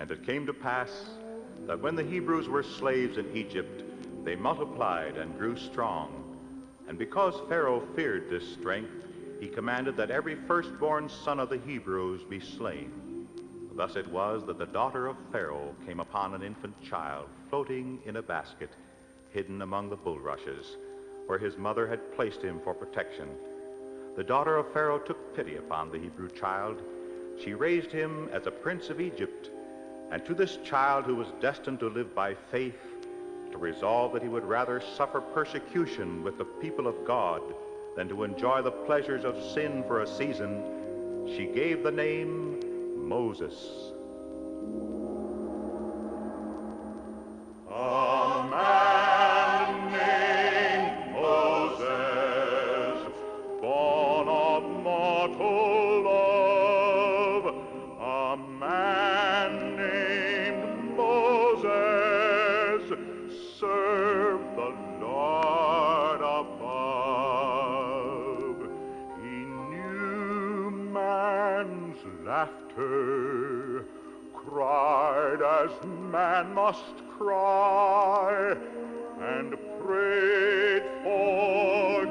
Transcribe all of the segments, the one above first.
And it came to pass that when the Hebrews were slaves in Egypt, they multiplied and grew strong. And because Pharaoh feared this strength, he commanded that every firstborn son of the Hebrews be slain. Thus it was that the daughter of Pharaoh came upon an infant child floating in a basket hidden among the bulrushes, where his mother had placed him for protection. The daughter of Pharaoh took pity upon the Hebrew child. She raised him as a prince of Egypt, and to this child who was destined to live by faith, to resolve that he would rather suffer persecution with the people of God than to enjoy the pleasures of sin for a season, she gave the name Moses. A man named Moses, born of mortal love, a man named Moses served the Lord above. He knew man's laughter, cried as man must cry, and prayed for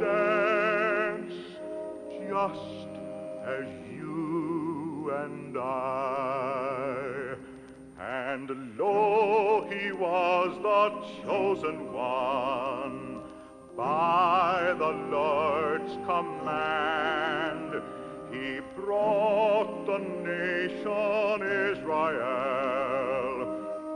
guidance, just as you and I. And lo, he was the chosen one by the Lord's command. He brought the nation Israel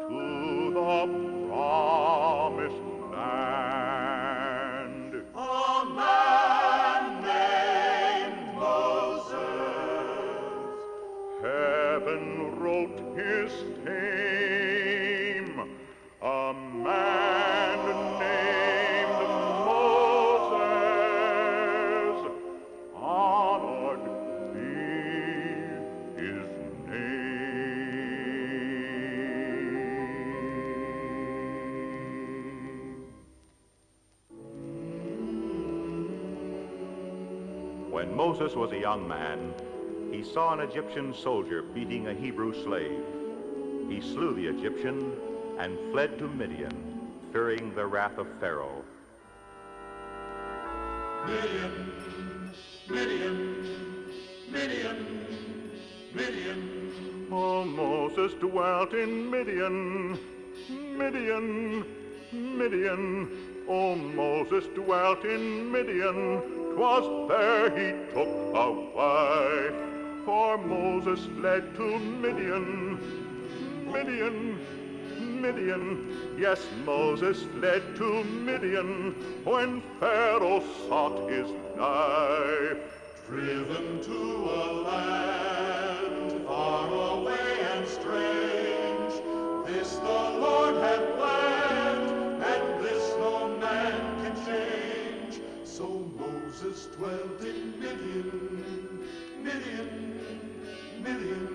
to the promised land. A man named Moses, heaven wrote his fame. A man named Moses, honored be his name. When Moses was a young man, he saw an Egyptian soldier beating a Hebrew slave. He slew the Egyptian and fled to Midian, fearing the wrath of Pharaoh. Midian, Midian, Midian, Midian. Oh, Moses dwelt in Midian, Midian, Midian. Oh, Moses dwelt in Midian. 'Twas there he took a wife, for Moses fled to Midian, Midian, Midian. Yes, Moses fled to Midian when Pharaoh sought his life. Driven to a land far away and strange, this the Lord had planned, and this no man can change. So Moses dwelt in Midian, Midian, Midian.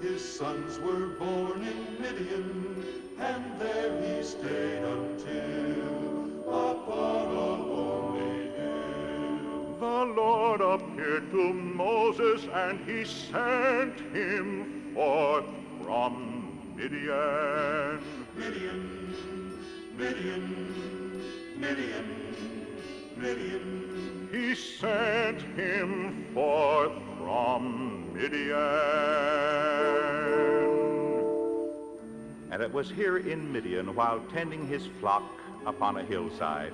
His sons were born in Midian, and there he stayed until upon a lonely hill. The Lord appeared to Moses, and he sent him forth from Midian. Midian, Midian, Midian, Midian. He sent him forth from Midian. And it was here in Midian, while tending his flock upon a hillside,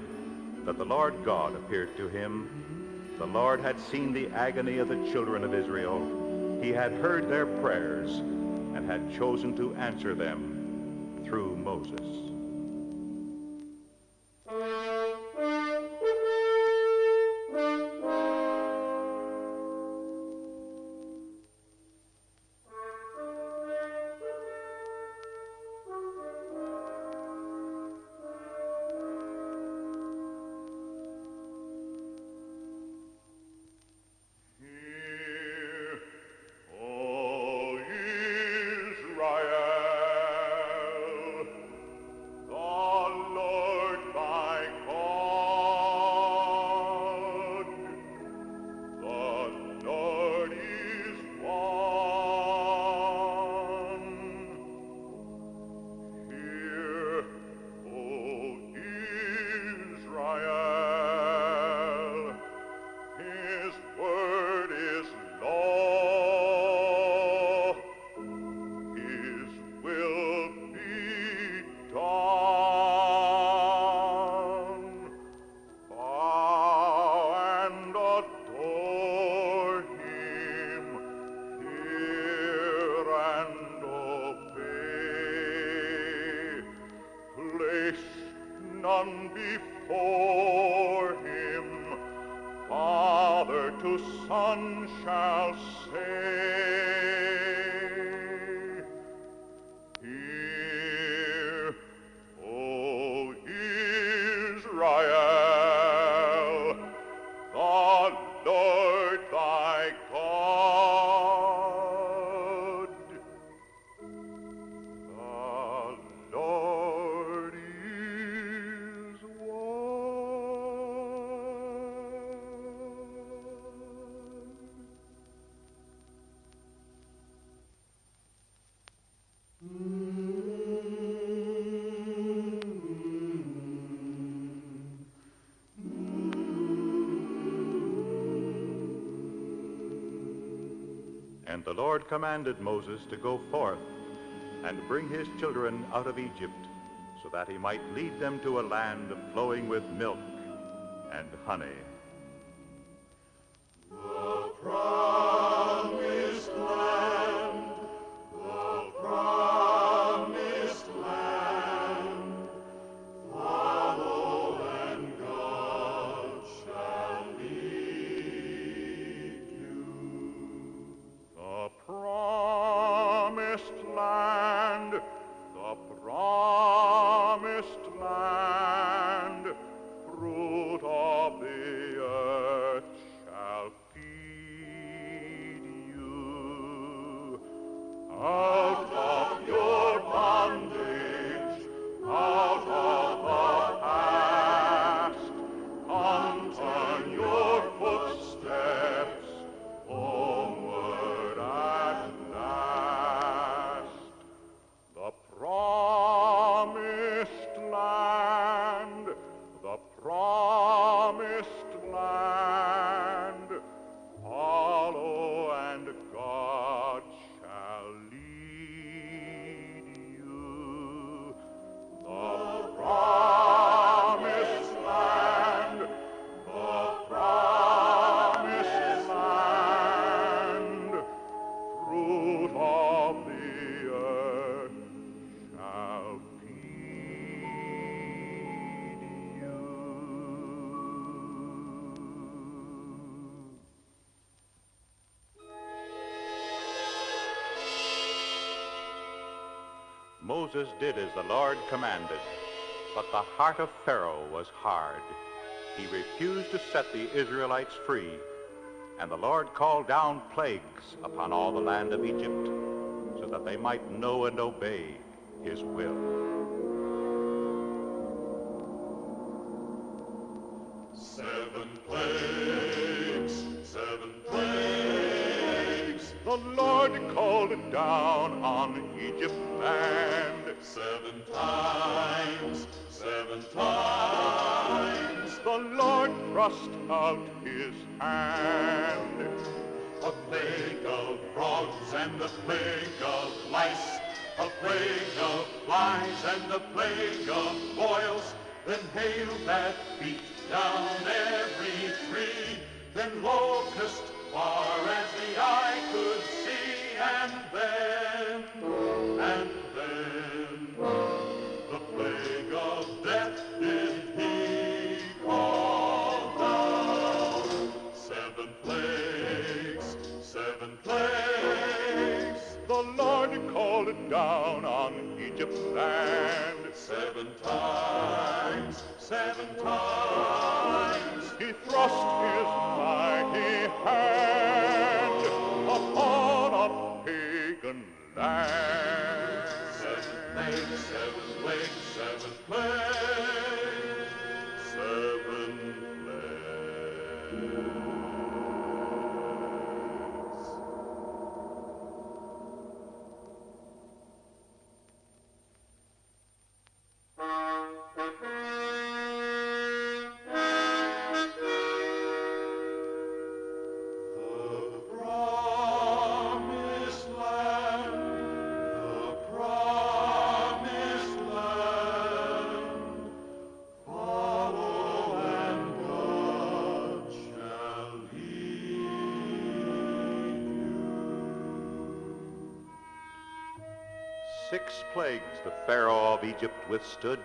that the Lord God appeared to him. The Lord had seen the agony of the children of Israel. He had heard their prayers and had chosen to answer them through Moses. run before him. Father to son shall say, Hear, O Israel, the Lord thy God, the Lord is And the Lord commanded Moses to go forth and bring his children out of Egypt, so that he might lead them to a land flowing with milk and honey. the promised land, the promised land. Follow and God shall lead you. The promised land, the promised land, fruit of the earth shall feed you. Out of your bondage, out of the past, unturn your footsteps homeward at last. The promised land, the promised land. Follow and God shall lead you. The promised land, the promised land. Fruit of the earth shall feed you. Moses did as the Lord commanded, but the heart of Pharaoh was hard. He refused to set the Israelites free, and the Lord called down plagues upon all the land of Egypt, so that they might know and obey his will. 7 plagues, 7 plagues. The Lord called down on Egypt land 7 times, 7 times. The Lord thrust out his hand. A plague of frogs and a plague of lice, a plague of flies and a plague of boils, then hail that beat down every tree, then locust far as the eye could see, and then the plague of death did he call down. 7 plagues, 7 plagues. The Lord called down on Egypt's land 7 times, 7 times. He thrust his mighty hand upon a pagan land. 7 plagues, 7 plagues, 7 plagues, 7 plagues. Six plagues the Pharaoh of Egypt withstood,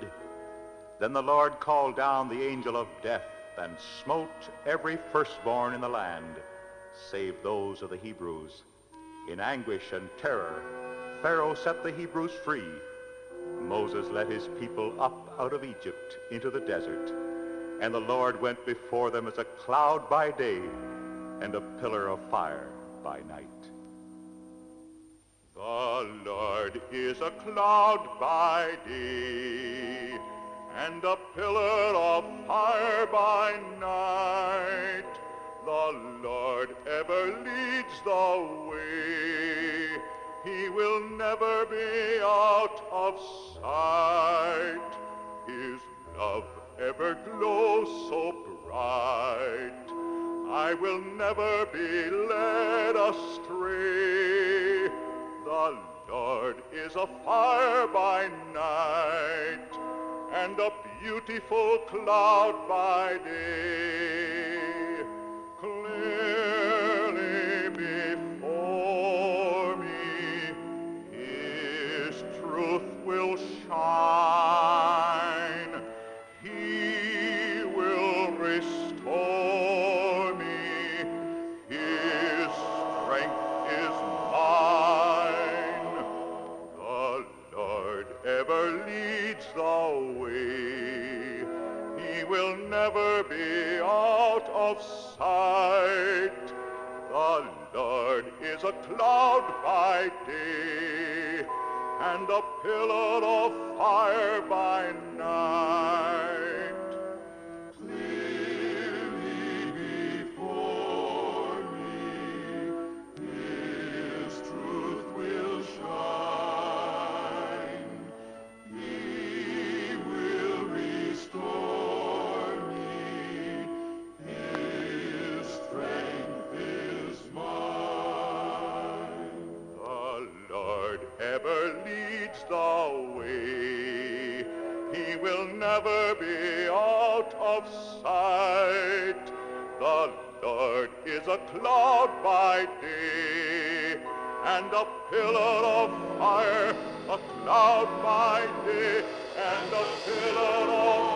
Then the Lord called down the angel of death and smote every firstborn in the land, save those of the Hebrews. In anguish and terror, Pharaoh set the Hebrews free. Moses led his people up out of Egypt into the desert, and the Lord went before them as a cloud by day and a pillar of fire by night. The Lord is a cloud by day and a pillar of fire by night. The Lord ever leads the way. He will never be out of sight. His love ever glows so bright. I will never be led astray. The Lord is a fire by night and a beautiful cloud by day. Clearly before me, his truth will shine. He will restore me. His strength is mine. The Lord ever leads the way. He will never be out of sight. The Lord is a cloud by day and a pillar of fire by night. Clearly before me, his truth will shine. He will restore me. His strength is mine. The Lord ever leads the way. He will never be out of sight. The Lord is a cloud by day and a pillar of fire, a cloud by day and a pillar of